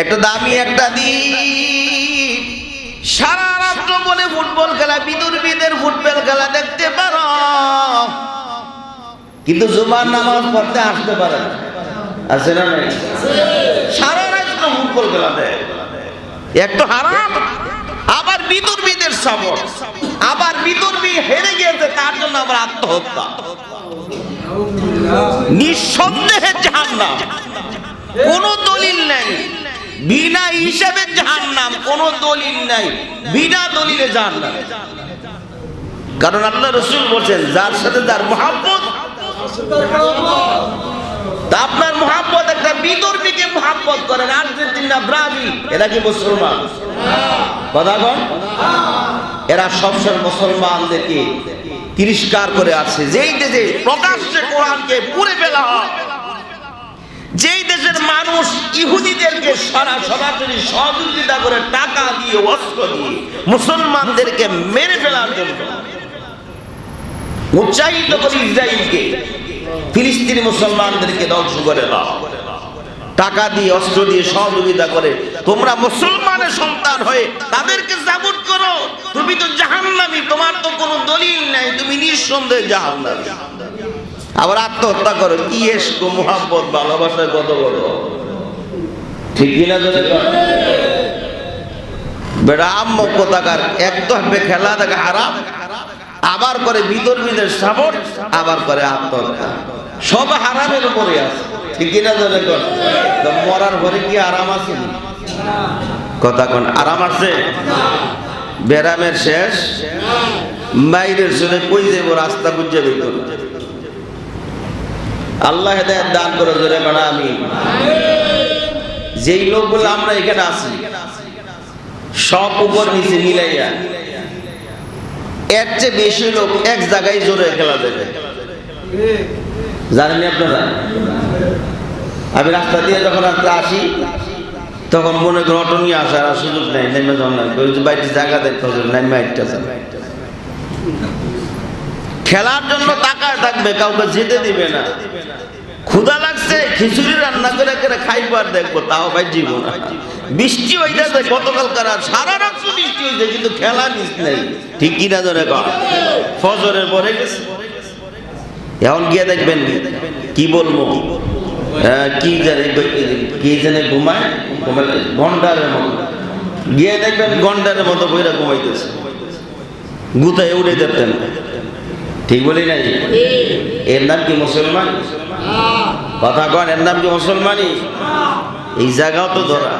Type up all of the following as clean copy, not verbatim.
একটা দামি একটা দিন, সারা রাত্র বলে ফুটবল খেলা, বিদুর্বীদের ফুটবল খেলা দেখতে পারো, কিন্তু জুমার নামাজ পড়তে আসতে পারে না। আছে না নাই? সারা রাত্র ফুটবল খেলা দেয়, একটু হারাম। আবার বিদুর্বীদের সবর, আবার বিদুর্বী হেরে গিয়েছে, তার জন্য আবার আত্মহত্যা। নিঃসন্দেহে জাহান্নাম, কোনো দলিল নাই। বিনা হিসাবে জাহান্নাম, কোনো দলিল নাই। বিনা দলিলে জাহান্নাম। কারণ আল্লাহ রাসূল বলেন, যার সাথে যার মহব্বত, তা আপনার মহব্বত একটা বিদর্মীকে মহব্বত করেন। আর্জেন্টিনা, ব্রাজিল, এরা কি মুসলমান? কথা বল। এরা সবসময় মুসলমানদেরকে তিরস্কার করে আছে। যেই দেশে প্রকাশ্যে কোরআনকে পুড়ে ফেলা হয়, যেই দেশের মানুষ ইহুদিদেরকে সরাসরি সহযোগিতা করে টাকা দিয়ে, অস্ত্র দিয়ে মুসলমানদেরকে মেরে ফেলার জন্য উৎসাহিত করে ইসরায়েলকে, ফিলিস্তিনি মুসলমানদেরকে ধ্বংস করে দাও, টাকা দিয়ে, অস্ত্র দিয়ে সহযোগিতা করে, তোমরা মুসলমানের সন্তান হয়ে তাদেরকে সাপোর্ট করো, তুমি তো জাহান্নামী, তোমার তো কোনো দলিল নাই, তুমি নিঃসন্দেহে জাহান্নামী। আবার আত্মহত্যা করো। কি এশক, মুহাব্বত, ভালোবাসায় কত বড়, ঠিক কিনা? বেড়া আম্মক কোথাকার, একদম খেলা দেখা হারাম, আবার করে বিদর্মীদের সাপোর্ট, আবার করে আত্মহত্যা। সব হারামের উপরে আছে, ঠিক কিনা? মরার পরে কি আরাম আছে? কথা কোন আরাম আছে? বেরামের শেষ, মাইরের শুনে কই যাব, রাস্তা বুঝে বের করো। আল্লাহ হেদায়েত দান করে, জোরে বলা আমিন। যেই লোকগুলো আমরা এখানে আছি, সব উপর নিচে মিলাইয়া, এর চেয়ে বেশি লোক এক জায়গায় জোরে খেলা দেবে, জানেন আপনারা? আমি রাস্তা দিয়ে যখন আসি, তখন মনে করেন অটো নিয়ে আসার সুযোগ নেই, নেমে যান না, বাইরে জায়গা দেখতে হবে, নেমে একটা খেলার জন্য তাকায় থাকবে, কাউকে যেতে দিবে না। ক্ষুধা লাগছে, খিচুড়ি রান্না করে করে খাইবার দেখবো, তাও ভাই জীবন। বৃষ্টি হইতেছে, গতকাল সারা রাত বৃষ্টি হয়েছে, কিন্তু খেলা মিস নেই, ঠিক কিনা? ধরে ফজরের পরে গেছে, এখন গিয়ে দেখবেন কি বলবো, কি জানে ঘুমায়, ঘন্টারের মতো গিয়ে দেখবেন, ঘন্টারের মতো বইরা ঘুমাইতেছে, গুতায় উড়ে দেখতেন। ঠিক বলি নাই? এর নাম কি মুসলমান? কথা কন, এর নাম কি মুসলমানি? এই জায়গাও তো ধরা।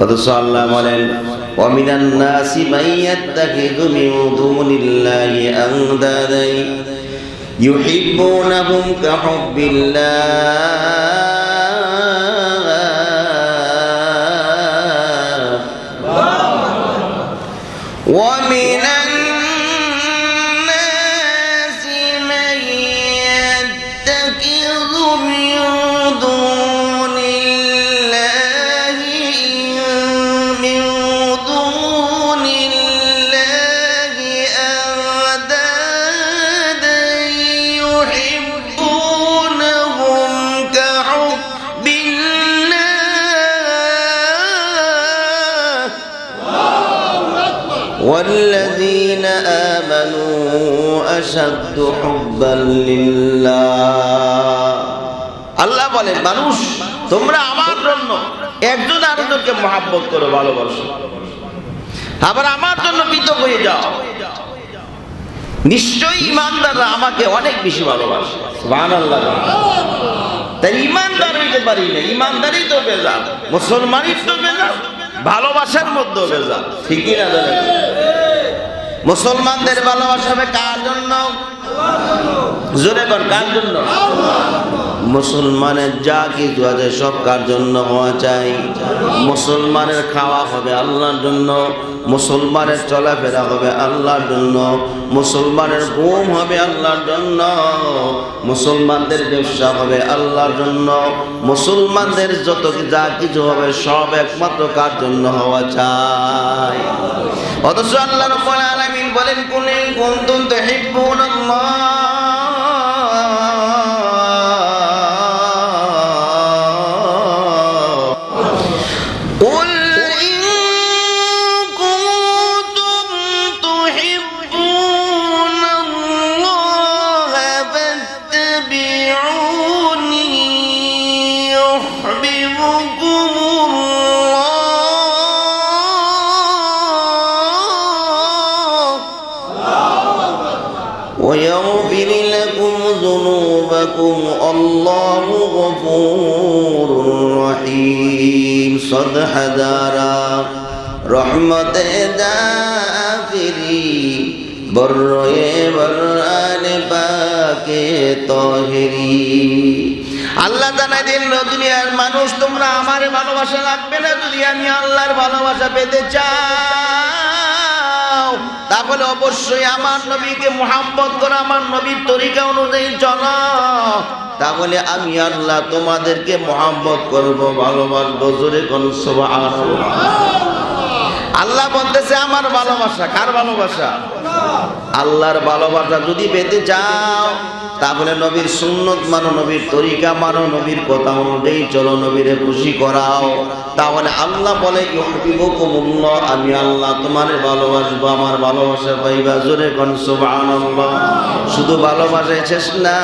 অথচ আল্লাহ বলেন, ওয়ামিনান নাসি মাইয়াত্তাখিযু মিন দুনিল্লাহি আনদাদান ইউহিব্বুনাহুম কাহুব্বিল্লাহ ওয়া মিনান والذين آمنوا أشد حبا لله আল্লাহ বলেন, মানুষ তোমরা আমার জন্য একজন আরেকজনকে মহব্বত করো, ভালোবাসো, আবার আমার জন্য পৃথক হয়ে যাও, নিশ্চয়ই ঈমানদাররা আমাকে অনেক বেশি ভালোবাসে। সুবহানাল্লাহ। তাই ঈমানদার হইতে পারি না, ঈমানদারই তো বেজাল, মুসলমানই তো বেজাল, ভালোবাসার মধ্যে বেজাল, ঠিকই না? মুসলমানদের ভালোবাসা হবে কার জন্য? জোরে কর, কার জন্য? মুসলমানের যা কিছু আছে সব কার জন্য হওয়া চাই? মুসলমানের খাওয়া হবে আল্লাহর জন্য, মুসলমানের চলাফেরা হবে আল্লাহর জন্য, মুসলমানের ঘুম হবে আল্লাহর জন্য, মুসলমানদের ব্যবসা হবে আল্লাহর জন্য, মুসলমানদের যত যা কিছু হবে সব একমাত্র কার জন্য হওয়া চাই? অথচ আল্লাহ রাব্বুল আলামিন বলেন, কুল ইন কুনতুম তুহিব্বুনাল্লাহ করিম সদহাদারা রহমতে জাফিরি বরয়ে বরানে পাকে তহেরি। আল্লাহ জানাই দিন দুনিয়ার মানুষ তোমরা আমার ভালোবাসা লাগবে না, যদি আমি আল্লাহর ভালোবাসা পেতে চাও তাহলে অবশ্যই আমার নবীকে মুহাব্বত করো, আমার নবীর তরিকা অনুযায়ী চলো, তাহলে আমি আল্লাহ তোমাদেরকে মুহাব্বত করব, ভালোবাসবো। জোরে কোন সুবহানাল্লাহ। আল্লাহ বলতেছে আমার ভালোবাসা। কার ভালোবাসা? আল্লাহর ভালোবাসা যদি পেতে চাও তাহলে নবীর সুন্নত মানো, নবীর তরিকা মানো, নবীর কথা অনুযায়ী চলো, নবীরে খুশি করাও। তাহলে আল্লাহ বলে ইউহিব্বুকুমুল্লাহ, আমি আল্লাহ তোমারে ভালোবাসবো, আমার ভালোবাসা পাইবা। জোরে কোন সুবহানাল্লাহ। শুধু ভালোবাসায় শেষ না,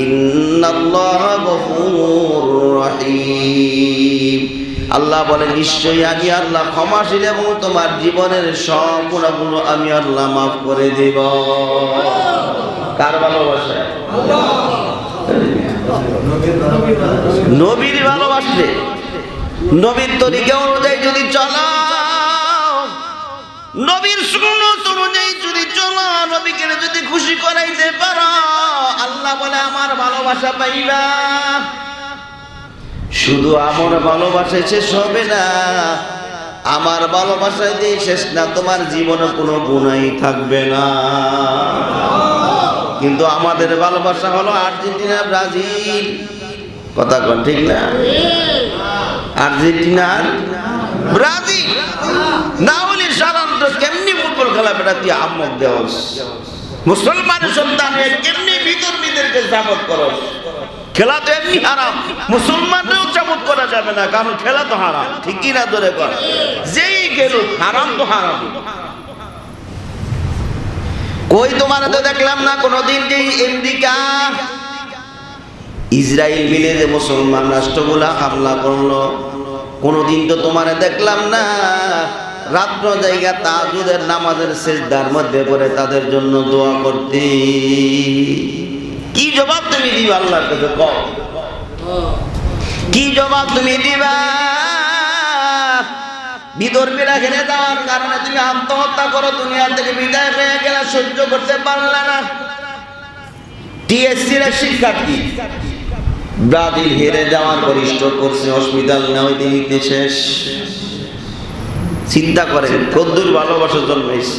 ইন্নাল্লাহা গফুরুর রহিম। আল্লাহ বলে নিশ্চয়ই আমি আল্লাহ ক্ষমাশীল এবং তোমার জীবনের সব গুনাহগুলো আমি আল্লাহ মাফ করে দেব। কার ভালোবাসা? নবীর ভালোবাসলে, নবীর তরিকা অনুযায়ী যদি চলো, নবীর সুন্নাত অনুযায়ী যদি চলো, নবীকে যদি খুশি করাইতে পারো, আল্লাহ বলে আমার ভালোবাসা পাইবা। শুধু আমার ভালোবাসায় শেষ হবে না, আমার ভালোবাসায় দিয়ে শেষ না, তোমার জীবনে কোনো গুনাহই থাকবে না। কিন্তু আমাদের ভালোবাসা হলো আর্জেন্টিনা, ব্রাজিল। কথা কোন ঠিক না? আর্জেন্টিনা, ব্রাজিল না হলে সাধারণত কেমনি ফুটবল খেলা বেটা তুই আম্মক দেওয়াস, মুসলমানের সন্তানের কেমনি বিতর্মীদেরকে জামত করস। খেলা তো এমনি হারাম, মুসলমানরাও জামত করা যাবে না, কারণ খেলা তো হারাম। ঠিক কি না? ধরে কর, যেই গেলুক হারাম তো হারাম। কই তোমার তো দেখলাম না কোনদিন যে আমেরিকা ইসরায়েল মিলে যে মুসলমান রাষ্ট্রগুলা হামলা করলো, কোনদিন তো তোমার দেখলাম না রাত্র জায়গা তাহাজ্জুদের নামাজের সিজদার মধ্যে পড়ে তাদের জন্য দোয়া করতে। কি জবাব তুমি দিবা আল্লাহর কাছে? কও কি জবাব তুমি দিবা? বিধর্মীরা ঘেরে যাওয়ার কারণে তুমি আত্মহত্যা করো, দুনিয়া থেকে বিদায় হয়ে গেলে, সহ্য করতে পারলে না। টিএসসির শিক্ষার্থী ব্রাজিল হেরে যাওয়ার পর স্ট্রোক করছে, হসপিটাল নেওয়া দিতে শেষ। চিন্তা করেন কদ্দুর ভালোবাসা জন্মেছে,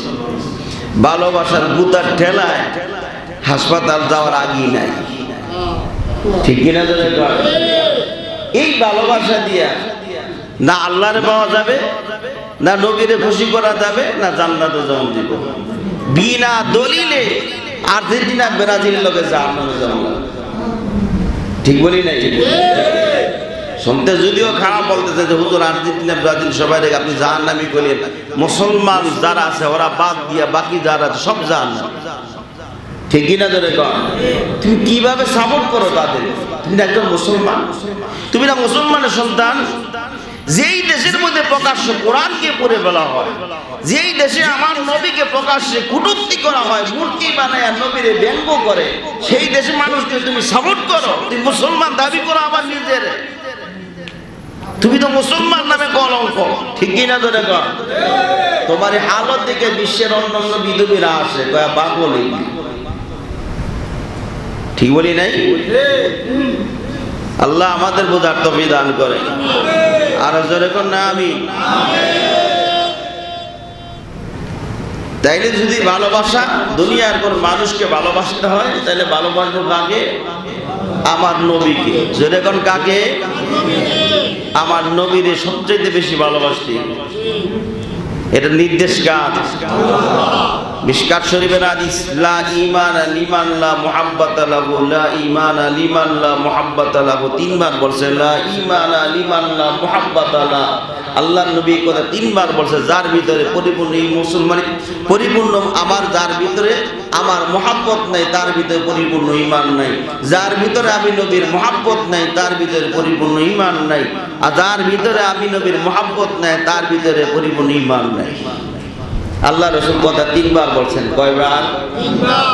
ভালোবাসার গুতার ঠেলায় হাসপাতাল যাওয়ার আগেই নাই। ঠিক কিনা? এই ভালোবাসা দিয়া না আল্লাহরে পাওয়া যাবে, না নবীরে খুশি করা যাবে, না জান্নাতে যাওয়া দিব। বিনা দলিলে আর্জেন্টিনা ব্রাজিল লোকে জান্নাতে যাওয়া। ঠিক বলি নাই? শুনতে যদিও খারাপ বলতেছে যে হুজুর আর্জেন্টিনা ব্রাজিল সবাই রেখে আপনি জাহান্নামী করলেন, মুসলমান যারা আছে ওরা বাদ দিয়া বাকি যারা আছে সব জাহান্নাম। ঠিক কিনা? ধরে কর, তুমি কিভাবে সাপোর্ট করো তাদের? তুমি একজন মুসলমান, তুমি না মুসলমানের সন্তান। যেই দেশের মধ্যে প্রকাশ্য কোরআনকে পড়ে বলা হয়, যেই দেশে আমার নবীকে প্রকাশ্যে কটূক্তি করা হয়, মূর্তি বানায় নবীরে ব্যঙ্গ করে, সেই দেশে মানুষকে তুমি সাপোর্ট করো, তুমি মুসলমান দাবি করো আবার নিজের। তুমি তো মুসলমান নামে কলঙ্ক। ঠিক কিনা? ধরে কর, তোমার এই হালত দেখে বিশ্বের অন্যান্য বিধর্মীরা আসে কয়া পাগল। ঠিক বলি নাই? আল্লাহ আমাদের বোঝার তৌফিক দান করে। আর জোরে কর না আমিন। তাইলে যদি ভালোবাসা দুনিয়ার কোন মানুষকে ভালোবাসতে হয়, তাহলে ভালোবাসবো কাকে? আমার নবীকে। জোরে কোন কাকে? আমার নবীরে সবচেয়ে বেশি ভালোবাসতে। এটা নির্দেশ কার? মিশকাত শরীফের হাদিস, লা ঈমানা লিমান লা মুহাব্বাতা লাহু, লা ঈমানা লিমান লা মুহাব্বাতা লাহু। তিনবার বলছে লা ঈমানা লিমান লা মুহাব্বাতা লা। আল্লাহর নবী কথা তিনবার বলছে, যার ভিতরে পরিপূর্ণ এই মুসলমান পরিপূর্ণ, আমার যার ভিতরে আমার মুহাব্বত নাই তার ভিতরে পরিপূর্ণ ঈমান নাই। যার ভিতরে আমি নবীর মুহাব্বত নাই তার ভিতরে পরিপূর্ণ ঈমান নাই। আর যার ভিতরে আমি নবীর মুহাব্বত নাই তার ভিতরে পরিপূর্ণ ঈমান নাই। আল্লাহ রাসূল কথা তিনবার বলছেন। কয়বার? তিনবার।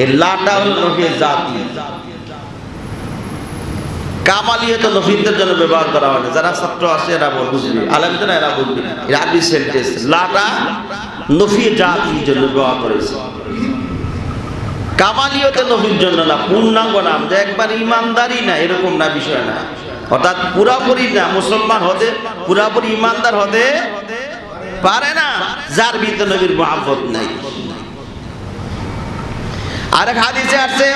এই লাটা হলো নবীর জাতি। কামালিয়ত নফিদের জন্য ব্যবহার করা হয় না। যারা ছাত্র আছে এরা বুঝবে, আলেমদের এরা বুঝবে। এরা আরবি সেন্টেন্স লাটা নফি জাতির জন্য ব্যবহার করেছে, কামালিয়তে নফির জন্য না, পূর্ণাঙ্গ নাম যে একবার ইমানদারি না এরকম না, বিষয় না। অর্থাৎ পুরাপুরি না মুসলমান হতে, পুরাপুরি ইমানদার হতে পারে না যার ভিতরে নবীর মহব্বত নাই। আরেক হাদিসে আসছে,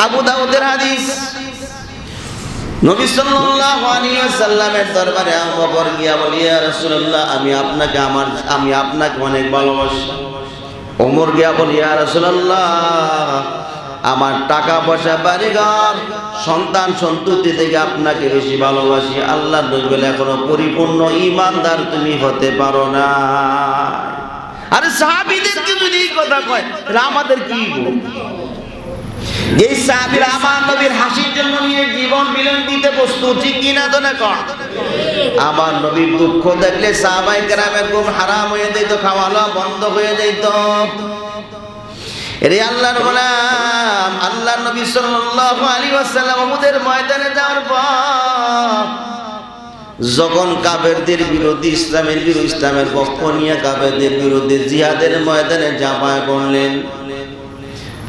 আবু দাউদের হাদিস, নবী সাল্লাল্লাহু আলাইহি ওয়াসাল্লামের দরবারে আবু বকর গিয়া বলি, ইয়া রাসূলুল্লাহ, আমি আপনাকে অনেক ভালোবাসি। ওমর গিয়া বলি, ইয়া রাসূলুল্লাহ, আমার টাকা পয়সা বাড়িঘর সন্তান সন্ততি থেকে আপনাকে বেশি ভালোবাসি। আল্লাহর নবী বলে, এখনো পরিপূর্ণ ঈমানদার তুমি হতে পারো না। আরে সাহাবীদেরকে যদি এই কথা কয় তাহলে আমাদের কি? এই সাহাবীরা আমার নবীর হাসির জন্য নিয়ে জীবন বিলীন দিতে প্রস্তুত, ঠিক কিনা? তো না কর। আমার নবীর দুঃখ দেখলে সাহাবায়ে কেরামের ঘুম হারাম হয়ে যেত, খাওয়া দাওয়া বন্ধ হয়ে যেত। এরে আল্লাহর গোলাম, আল্লাহর নবী সাল্লাল্লাহু আলাইহি ওয়াসাল্লাম উহুদের ময়দানে যাওয়ার পর যখন কাফেরদের বিরুদ্ধে ইসলামের পক্ষ নিয়ে কাফেরদের বিরুদ্ধে জিহাদের ময়দানে ঝাঁপায় পড়লেন,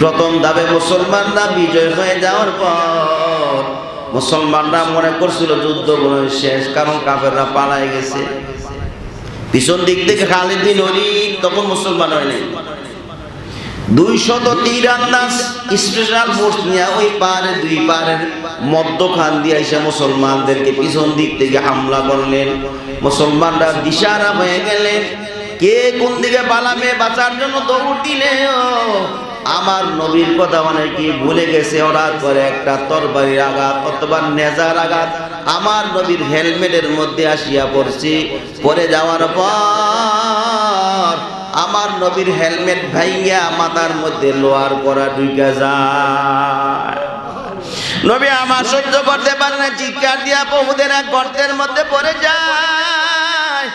প্রথম ধাপে মুসলমানরা বিজয় হয়ে যাওয়ার পর মুসলমানরা মনে করছিল যুদ্ধ শেষ, কারণ কাফেররা পালায় গেছে। পিছন দিক থেকে খালিদ বিন ওলীদ তখন মুসলমান হয় নাই, 200 তীর আন্দাজ স্পেশাল ফোর্স নিয়ে ওই পাহাড়ের দুই পাহাড়ের মধ্যখান দিয়ে এসে মুসলমানদেরকে পিছন দিক থেকে হামলা করলেন। মুসলমানরা দিশাহারা হয়ে গেলেন, কে কোন দিকে পালাবে, বাঁচার জন্য দৌড় দিলেও আমার নবীর কথা অনেকে ভুলে গেছে। হঠাৎ করে একটা তরবারির আঘাত অথবা নেজার আঘাত আমার নবীর হেলমেটের মধ্যে আসিয়া পড়ছে। পরে যাওয়ার পর আমার নবীর হেলমেট ভাইয়া মাথার মধ্যে লোহার করা ঢুকে যায়। নবী আমার সহ্য করতে পারে না, চিৎকার দিয়া উহুদের এক গর্তের মধ্যে পড়ে যায়।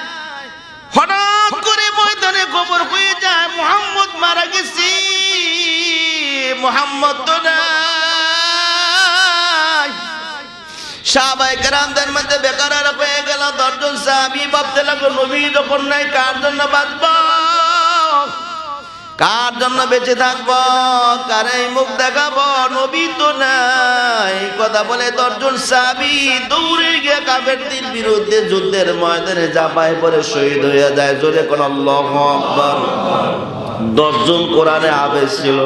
হঠাৎ করে ময়দানে খবর হয়ে যায় মুহাম্মদ মারা গেছে, মুহাম্মদ তো নাই। সাহাবায়ে কেরামদের মধ্যে বেকারার হয়ে গেল। 10 জন সাহাবী ভাবতে লাগলো, নবী যখন নাই কার জন্য বাঁচবো, কার জন্য বেঁচে থাকবো, কারে মুখ দেখাবো, নবী তো নাই। কথা বলে 10 জন সাহাবী দৌড়ে গিয়ে কাফেরদের বিরুদ্ধে যুদ্ধের ময়দানে ঝাঁপায় পড়ে শহীদ হয়ে যায়। জোরে কোন আল্লাহু আকবার। 10 জন কোরআনে হাফেজ ছিল।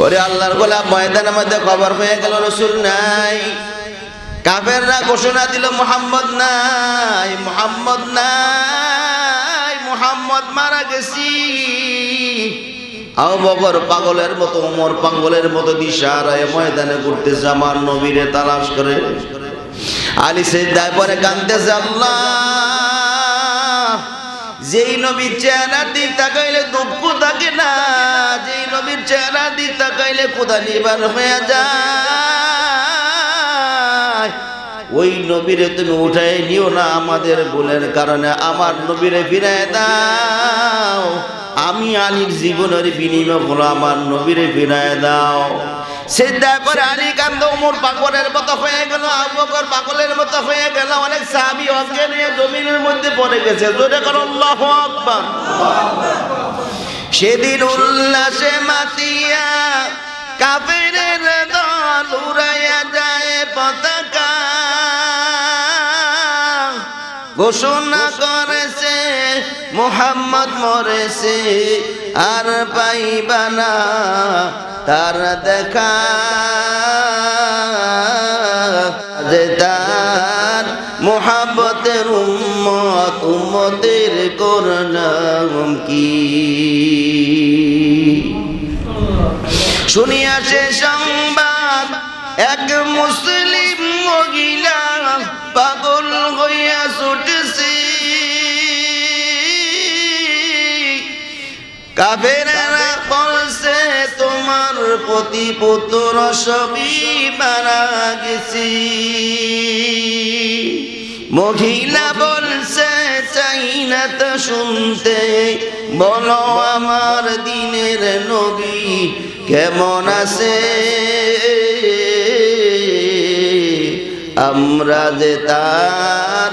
ওরে আল্লাহর গোলাম, ময়দানের মধ্যে খবর হয়ে গেল রাসূল নাই। কাফেররা ঘোষণা দিল মুহাম্মদ নাই, মুহাম্মদ নাই, মুহাম্মদ মারা গেছি। আবু বকর পাগলের মতো, ওমর পাগলের মতো দিশাহারায় ময়দানে ঘুরতেছে, আমার নবীরে তালাশ করে। আলী সিজদায় পড়ে কাঁদতেছে, আল্লাহ, যেই নবীর চেহারার দিক তাকাইলে দুঃখ থাকে না, যেই নবীর চেহারার দিক তাকাইলে ক্ষুধা নিবারণ হয়ে যায়, ওই নবীরে তুমি উঠাই নিও না আমাদের ভুলের কারণে। আমার নবীরে ফিরায় দাও, আমি আলীর জীবনের বিনিময় হলো আমার নবীরে ফিরায় দাও। সিজদা করে আলী কান্দে, ওমর পাগলের মতো হয়ে গেল, আবু বকর পাগলের মতো হয়ে গেল। অনেক সাহাবী অজ্ঞান হয়ে জমিনের মধ্যে পড়ে গেছে। জোরে করো আল্লাহু আকবার। সেদিন উল্লাসে মাতিয়া কাফেরের দল উড়াইয়া যায় পতাকা, ঘোষণা করেছে মুহাম্মদ মরেছে, আর পাইবা না তার দেখা, যে তার মুহাব্বতের উম্মত, উম্মতের করলাম কি। শুনিয়া সে সংবাদ এক মুসলিম মহিলা পাগল হইয়া ছুটেছে। কাফেরেরা বলছে তোমার প্রতিপুত্র সবই মারা গেছে। মহিলা বলছে চাই না তো শুনতে, বলো আমার দিনের নবী কেমন আছে। আমরা যে তার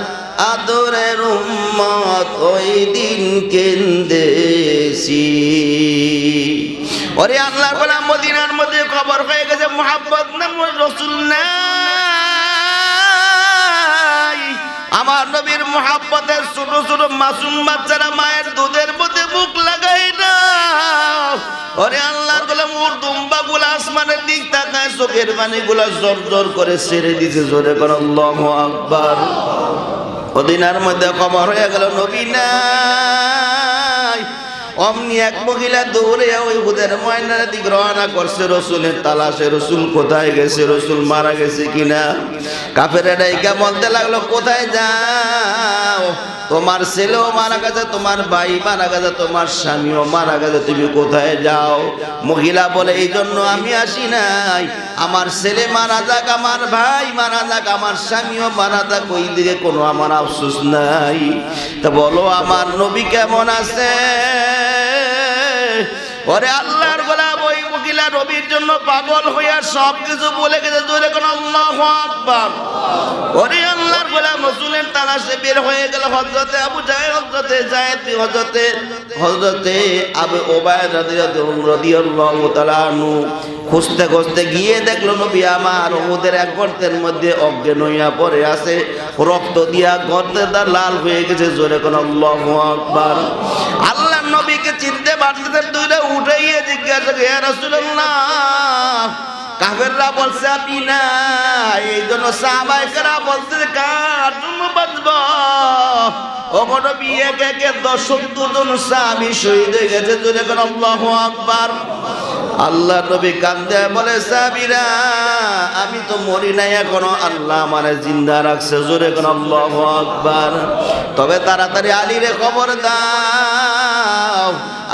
আদরের উম্মত ওই দিন কেন্দেছি। ওরে আল্লাহর গোলাম, মদিনার মধ্যে খবর হয়ে গেছে মুহাব্বত নাম রাসূল নাই। আমার নবীর মুহাব্বতের ছোট ছোট মাসুম বাচ্চারা মায়ের দুধের মধ্যে মুখ লাগায় না। ওরে আল্লাহর গোলাম, ওর দুম্বা গুলা আসমানের দিক তাকায়, চোখের পানি গুলা জোর জোর করে ছেড়ে দিছে। জোরে করে আল্লাহু আকবার। মদিনার মধ্যে খবর হয়ে গেল নবী নাই। অমনি এক মহিলা দৌড়ে ওই হুদের ময়নার দিক রওনা করছে রসুলের তালাশে। রসুল কোথায় গেছে, রসুল মারা গেছে কিনা। কাফেরা ডাইকা বলতে লাগলো, কোথায় যাও? তোমার ছেলেও মারা গেছে, তোমার ভাই মারা গেছে, তোমার স্বামীও মারা গেছে, তুমি কোথায় যাও? মহিলা বলে, এই জন্য আমি আসি নাই। আমার ছেলে মারা যাক, আমার ভাই মারা যাক, আমার স্বামীও মারা যাক, ওই দিকে কোনো আমার আফসোস নাই। তা বলো আমার নবী কেমন আছে? ওরে আল্লাহর গোলাম, ওই মহিলা নবীর জন্য পাগল হইয়া সব কিছু বলে গেছে। জোরে কোন আল্লাহু আকবার। ওরে আল্লাহর গোলাম, রাসূলের তালাশে বের হয়ে গেল হযরতে আবু জাহেল, হযরতে যায়েদ, হযরতে আবু উবাইদা রাদিয়াল্লাহু তাআলা আনহু খুঁজতে খুঁজতে গিয়ে দেখলো নবী আমার উহুদের এক গর্তের মধ্যে অজ্ঞান হইয়া পড়ে আছে, রক্ত দিয়া গর্তটা লাল হয়ে গেছে। জোরে কোন আল্লাহু আকবার। আল্লাহর নবীকে চিনতে পারতেন, দুইটা উঠাইয়ে জিজ্ঞাসা করে, ইয়া রাসূলুল্লাহ, কাফেররা বলছে আপনি না, এই জন্য সাহাবায়ে কেরাম বলছে কার জন্য বাঁচব? ওগো নবী, এক একে 70 জন সাহাবী শহীদ হয়ে গেছে। জোরে কোন আল্লাহু আকবার। আল্লাহ নবী কান্দে বলে, সাহাবীরা আমি তো মরি নাই এখনো, আল্লাহ আমারে জিন্দা রাখছে। জোরে কোন আল্লাহু আকবার। তবে তাড়াতাড়ি আলীরে খবর দাও,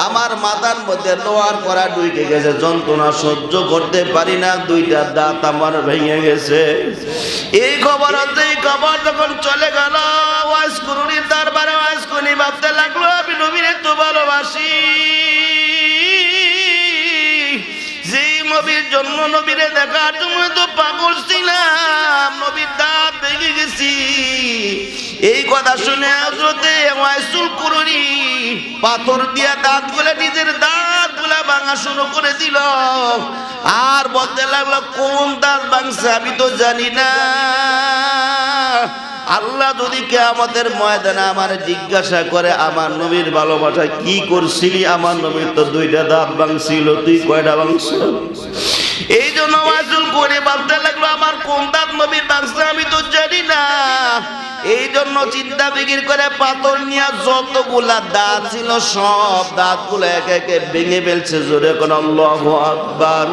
আমার মাথার মধ্যে লোহার করা ঢুকে গেছে, যন্ত্রণা সহ্য করতে পারি না, দুইটা দাঁত আমার ভেঙে গেছে। এই খবর যখন চলে গেল, ওয়াজ করুনি দরবারে ওয়াজ করি, ভাবতে লাগলো আমি নবীরে তো ভালোবাসি। যেই নবীর জন্য, নবীরে দেখার জন্য তো পাগল ছিলাম, নবীর দাঁত ভেঙে গেছি। এই কথা শুনে হযরতে ওয়াইসুল কুরনি পাথর দিয়া দাঁতগুলা, নিজের দাঁতগুলা ভাঙা শুরু করে দিল। আর বলতে লাগলো, কোন দাঁত ভাঙছে আমি তো জানি না। আল্লাহ যদি কিয়ামতের ময়দানে আমার জিজ্ঞাসা করে, আমার নবীর ভালোবাসা কি করছিলি? আমার নবীর তো দুইটা দাঁত ভাঙছিল, তুই কয়টা ভাঙছ? এই জন্য ওয়াইসুল কুরনি ভাবতে লাগলো, আমার কোন দাঁত নবীর ভাঙছে আমি তো জানি না। এই জন্য চিন্তা ফিকির করে পাথর নিয়ে যতগুলা দাঁত ছিল সব দাঁতগুলো একে একে ভেঙে ফেলছে। জোরে কোন আল্লাহু আকবার।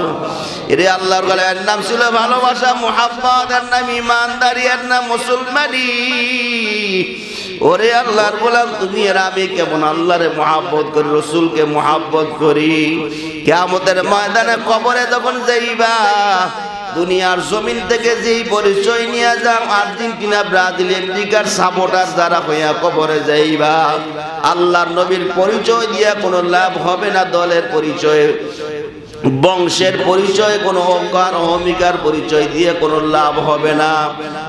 এর আল্লাহর এর নাম ছিল ভালোবাসা, মুহাব্বত, এর নাম ইমানদারি, এর নাম মুসলমানি। ওরে আল্লাহর গোলাম, তুমি আর আমি কেমন আল্লাহরে মুহাব্বত করি, রাসূলকে মুহাব্বত করি। কিয়ামতের ময়দানে কবরে যখন যাইবা, দুনিয়ার জমিন থেকে যেই পরিচয় নিয়ে যাও, আর্জেন্টিনা, ব্রাজিল, আমেরিকার সাপোর্টার যারা হইয়া কবরে যাইবা, আল্লাহর নবীর পরিচয় দিয়া কোনো লাভ হবে না। দলের পরিচয়, বংশের পরিচয়, কোনো অহংকার অহমিকার পরিচয় দিয়ে কোনো লাভ হবে না।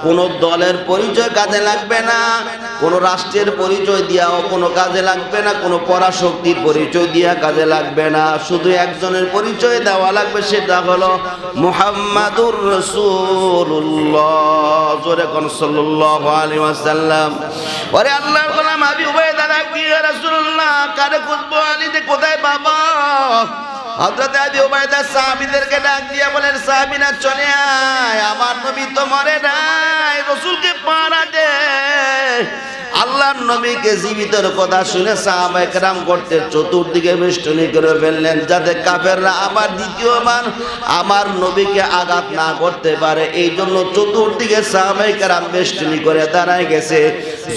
কোনো দলের পরিচয় কাজে লাগবে না, কোনো রাষ্ট্রের পরিচয় দিয়াও কোনো কাজে লাগবে না, কোনো পরাশক্তির পরিচয় দিয়া কাজে লাগবে না। শুধু একজনের পরিচয় দেওয়া লাগবে, সেটা হলো মুহাম্মাদুর রাসূলুল্লাহ। জোরে কোন সাল্লাল্লাহু আলাইহি ওয়াসাল্লাম। ওরে আল্লাহর গোলাম আবু উবাইদা কি রাসূলুল্লাহ, কারে খুঁজবো? আলীতে কোথায় বাবা? হযরত আবু উবাইদা সাহাবীদেরকে ডাক দিয়া বলেন, সাহাবীরা চলে আয়, আমার নবী তো মরে নাই, রাসূলকে পাড়া দে। আল্লাহর নবীকে জীবিতের কথা শুনে সাহাবায়ে কেরাম করতে চতুর্দিকে বেষ্টনী করে ফেললেন, যাতে কাফেররা আবার দ্বিতীয়বার আমার নবীকে আঘাত না করতে পারে। এই জন্য চতুর্দিকে সাহাবায়ে কেরাম বেষ্টনী করে দাঁড়ায় গেছে।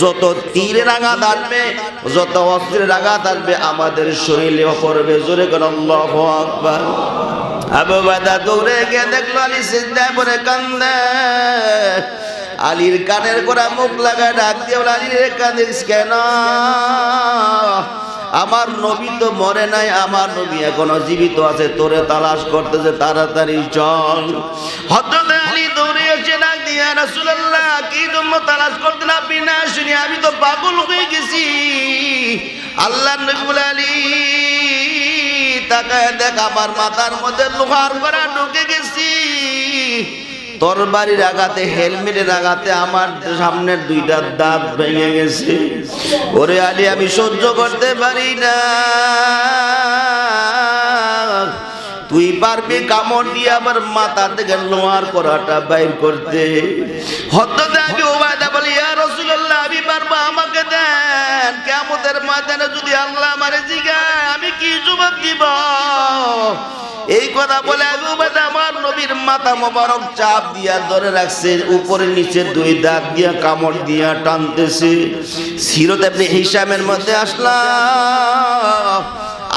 যত তীরের আঘাত আসবে, যত অস্ত্রের আঘাত আসবে, আমাদের শরীরে পড়বে। জোরে করে আল্লাহু আকবার। আবু উবাইদা দৌড়ে গিয়ে দেখলো আলী সিজদায় পড়ে কান্দে। আলীর কানের গোড়া মুখ লাগায় ডাক দিয়ে, আলীর কাঁদিস কেন? আমার নবী তো মরে নাই, আমার নবী এখনো জীবিত আছে, তোরে তালাশ করতেছে, তাড়াতাড়ি চল। হযরত আলী দৌড়ে এসে ডাক দিয়ে ইয়া রাসূলুল্লাহ, কি জন্য তালাশ করতেন আপনি না শুনি? আমি তো পাগল হয়ে গেছি। আল্লাহর নবী বলে, আলী তাকায় দেখ, আমার মাথার মধ্যে লোহার করা ঢুকে গেছি। তরবারির আঘাতে, হেলমেটের আঘাতে আমার সামনের দুইটা দাঁত ভেঙে গেছে। ওরে আলী, আমি সহ্য করতে পারি না। তুই পারবি কামড় দিয়ে আমার মাথা থেকে লোহার করাটা বাইর করতে? হযরত আবু উবাইদা বলে, ইয়া রাসূলুল্লাহ, আমি পারবো, আমাকে দেন। কিয়ামতের ময়দানে যদি আল্লাহ আমারে জিজ্ঞাসা, আমি কি জবাব দিব? এই কথা বলে আবু উবাইদা আমার নবীর মাথা মোবারক চাপ দিয়া ধরে রাখছে, উপরে নিচে দুই দাঁত দিয়া কামড় দিয়া টানতেছে। সিরাত ইবনে হিশামের মধ্যে আসলাম,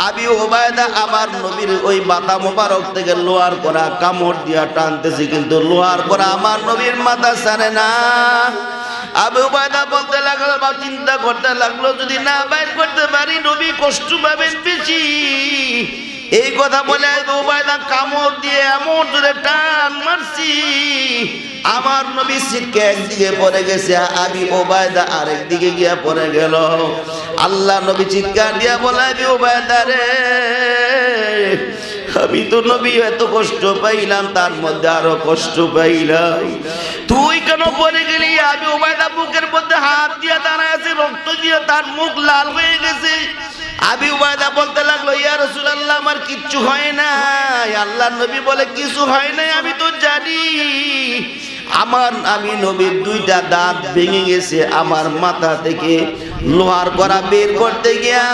আবু উবাইদা আমার নবীর ওই মাথা মোবারক থেকে লোহার করা কামড় দিয়া টানতেছে, কিন্তু লোহার করা আমার নবীর মাথা ছাড়ে না। আবু উবাইদা বলতে লাগলো বা চিন্তা করতে লাগলো, যদি না বাইর করতে পারি নবী কষ্ট পাবেন বেশি। এই কথা বলে আবু উবাইদা কামড় দিয়ে এমন জোরে টান মারছি, আমার নবী সিটকে একদিকে পড়ে গেছে, আবু উবাইদা আরেক দিকে গিয়া পড়ে গেল। আল্লাহ নবী চিৎকার দিয়া বলে, আবু উবাইদা রে, আমি তো নবী এত কষ্ট পাইলাম, তার মধ্যে আরো কষ্ট পাইলাম, তুই কেন পড়ে গেলি? আবু উবাইদা বুকের মধ্যে হাত দিয়ে দাঁড়ায় আছে, রক্ত দিয়ে তার মুখ লাল হয়ে গেছে। আবু উবাইদা বলতে লাগলো, ইয়া রাসূলুল্লাহ, আমার কিচ্ছু হয় না। আল্লাহর নবী বলে, কিছু হয় নাই আমি তো জানি। আমি নবীর দুইটা দাঁত ভেঙে গেছে, আমার মাথা থেকে লোহার করা বের করতে গিয়া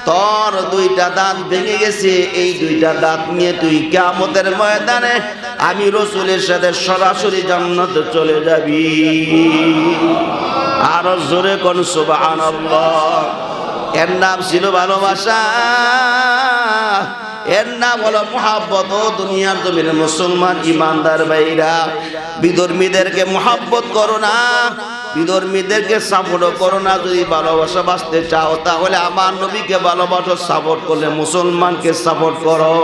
তোর দুইটা দাঁত ভেঙে গেছে। এই দুইটা দাঁত নিয়ে তুই কিয়ামতের ময়দানে আমি রাসূলের সাথে সরাসরি জান্নাতে চলে যাবি। আর জোরে কোন সুবহানাল্লাহ। এর নাম ছিল ভালোবাসা, এর নাম হলো মুহাব্বত। ও দুনিয়ার জমিনে মুসলমান ইমানদার ভাইরা, বিধর্মীদেরকে মুহাব্বত করো না, বিধর্মীদেরকে সাপোর্ট করো না। যদি ভালোবাসা বাঁচতে চাও তাহলে আমার নবীকে ভালোবাসো, সাপোর্ট করলে মুসলমানকে সাপোর্ট করো,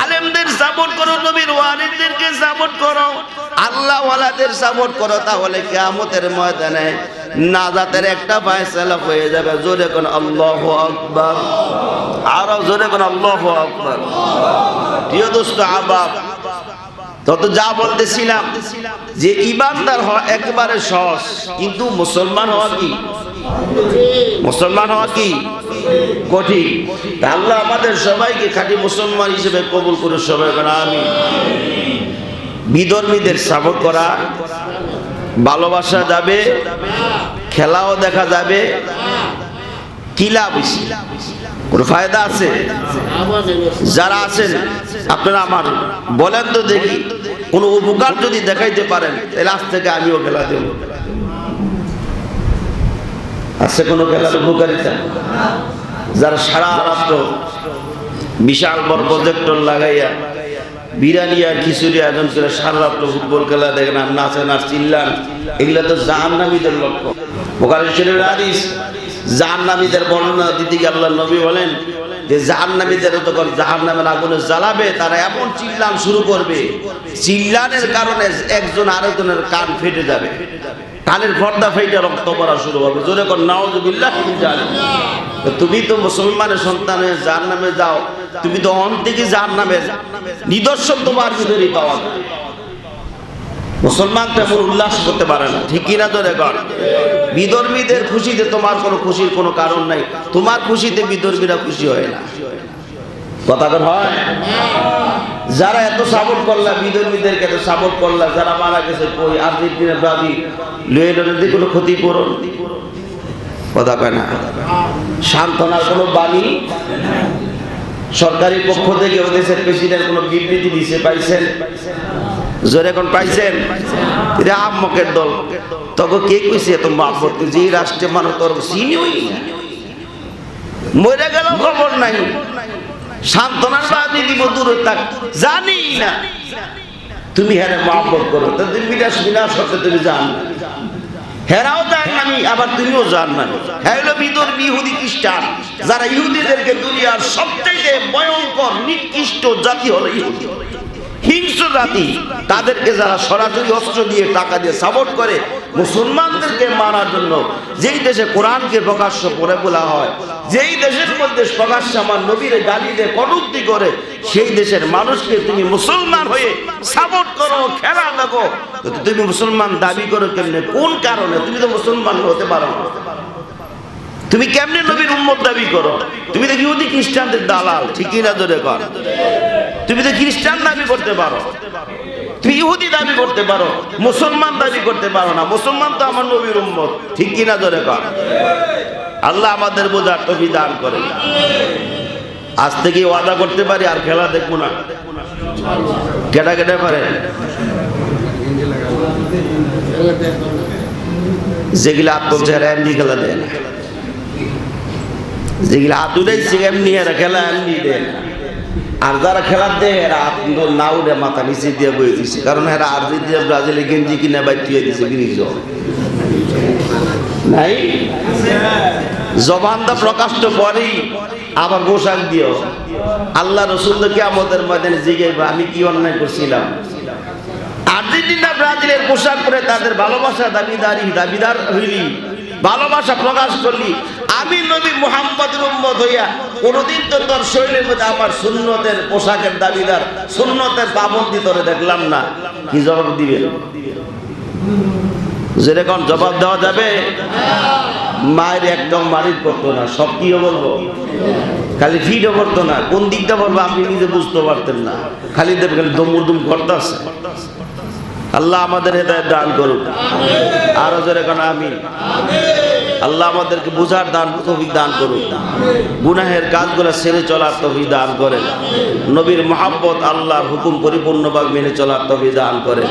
আলেমদের সাপোর্ট করো, নবীর ওয়ারিসদেরকে সাপোর্ট করো, আল্লাহ ওয়ালাদের সাপোর্ট করো, তাহলে কিয়ামতের ময়দানে নাজাতের একটা ফয়সালা হয়ে যাবে। জোরে কোন আল্লাহু আকবার, আরো জোরে কোন আল্লাহু আকবার। প্রিয় দোস্ত আহবাব, তত যা বলতেছিলাম যে ইমানদার হওয়া একেবারে সহজ, কিন্তু মুসলমান হওয়া কি কঠিন। আল্লাহ আমাদের সবাইকে খাঁটি মুসলমান হিসেবে কবুল করে সবাই বলেন আমিন। বিধর্মীদের সাপোর্ট করা, ভালোবাসা যাবে, খেলাও দেখা যাবে, কি লাভ? কোনো ফায়দা আছে? যারা আছেন আপনারা আমার বলেন তো দেখি, কোনো উপকার যদি দেখাইতে পারেন তাহলে আজ থেকে আমিও খেলা দেব। আছে কোনো খেলার উপকারিতা? যারা সারা রাত্র বিশাল বড় প্রজেক্টর লাগাইয়া বিরিয়ানি আর খিচুড়ি আয়োজন করে সারা রাত্র ফুটবল খেলা দেখেন আর নাচেন আর চিল্লান, এগুলা তো জাহান্নামীদের লক্ষ্য। বুখারী শরীফের হাদিস, জাহান্নামীদের বর্ণনা দিতে গিয়ে আল্লাহর নবী বলেন যে জাহান্নামীদের তখন জাহান্নামের আগুনে জ্বালাবে, তারা এমন চিল্লান শুরু করবে, চিল্লানের কারণে একজন আরেকজনের কান ফেটে যাবে, কানের পর্দা ফেটে রক্ত পড়া শুরু হবে। জোরে কর নাউযুবিল্লাহ মিন যালিক। তুমি তো মুসলমানের সন্তান হয়ে জাহান্নামে যাও, তুমি তো অন্তরে জাহান্নামের নিদর্শন তোমার ভিতরেই পাওয়া যায়। মুসলমান তেমন উল্লাস করতে পারে না, ঠিক কিনা? জোরে কর। বিধর্মীদের খুশিতে তোমার কোনো খুশির কোনো কারণ নাই, তোমার খুশিতে বিধর্মীরা খুশি হয় না। কথা কর হয়? যারা এত সাপোর্ট করলা বিধর্মীদেরকে, এত সাপোর্ট করলা, যারা মারা গেছে কই আর্জেন্টিনা ব্রাজিল লিওনেলের কোনো ক্ষতিপূরণ কথা কয় না, সান্ত্বনার কোনো বাণী সরকারি পক্ষ থেকে ওদেশের প্রেসিডেন্ট কোনো বিবৃতি দিছে পাইছেন? জোরে কোন পাইছেন? এটা আম্মকের দল তখন কে কইছে এত মহব্বত? যে রাষ্ট্রে মানুষ তোর চিনিই মরে গেল খবর নাই, সান্ত্বনার বাণী দিব দূরে থাক, জানি না তুমি হেরে মহব্বত করো, তাদের বিনাশ হতে তুমি জান না, হেরাও জাহান্নামী আবার তুমিও জাহান্নামী। হ্যাঁ হলো বিধর্মী ইহুদি খ্রিস্টান, যারা ইহুদিদেরকে দুনিয়ার সবচেয়ে ভয়ঙ্কর নিকৃষ্ট জাতি হলো ইহুদি। হিংস্র জাতি, তাদেরকে যারা সরাসরি অস্ত্র দিয়ে টাকা দিয়ে সাপোর্ট করে মুসলমানদেরকে মারার জন্য, যেই দেশে কোরআনকে প্রকাশ্য করে বলা হয়, যেই দেশের মধ্যে প্রকাশ্য আমার নবীর গালি দিয়ে কটূক্তি করে, সেই দেশের মানুষকে তুমি মুসলমান হয়ে সাপোর্ট করো, খেলা দেখো, তুমি মুসলমান দাবি করো কেমনে? কোন কারণে? তুমি তো মুসলমান হতে পারো না। তুমি কেমনে নবীর উম্মত দাবি করো? তুমি তো ইহুদি খ্রিস্টানদের দালাল, ঠিকই না জোরে কর? তুমি তো খ্রিস্টান দাবি করতে পারো, তুমি ইহুদি দাবি করতে পারো, মুসলমান দাবি করতে পারো না। মুসলমান তো আমার নবীর উম্মত, ঠিক কি না জোরে কর? আল্লাহ আমাদের বোঝার তৌফিক দান করে। আজ থেকে ওয়াদা করতে পারি আর খেলা দেখবো না। কেটা কেটে পারে যেগুলো আত্মচেহারা এমনি খেলা দেয় না, যেগুলো হাত উঠেছে এমনি এরা খেলা এমনি দেয় না। আর যারা খেলার দেয় এরা না উঠে মাথা নিচে দিয়ে বয়ে দিচ্ছে, কারণ এরা আর্জেন্টিনা ব্রাজিলে গেঞ্জি কিনে বাইরে দিচ্ছে গিরিজ নাই, জবানটা প্রকাশ্য করেই আবার পোশাক দিও। আল্লাহ রসুল তো কিয়ামতের ময়দানে জিজ্ঞাসা, আমি কি অন্যায় করছিলাম? আর্জেন্টিনা ব্রাজিলের পোশাক পরে তাদের ভালোবাসা দাবিদার হইলি, ভালোবাসা প্রকাশ করলি, আমি নবী মুহাম্মদের উম্মত হইয়া কোনদিন তো তোর শরীরের মধ্যে আমার সুন্নতের পোশাকের দাবিদার, সুন্নতের পাবন্দি তোরে দেখলাম না। কি জবাব দিবে? যেরকম জবাব দেওয়া যাবে, মায়ের একদম মারির করতো না, সব কি বলবো, খালি ফিটও করতো না, কোন দিকটা বলবো আপনি নিজে বুঝতে পারতেন না, খালি দেবে খালি দমুরদুম করতে আছে। আল্লাহ আমাদের হেদায়েত দান করুক, আরো জোরে কোন আমিন। আল্লাহ আমাদেরকে বুঝার তৌফিক দান করুক, গুনাহের কাজগুলো ছেড়ে চলার তৌফিক দান করেন, নবীর মহব্বত আল্লাহর হুকুম পরিপূর্ণভাবে মেনে চলার তৌফিক দান করেন।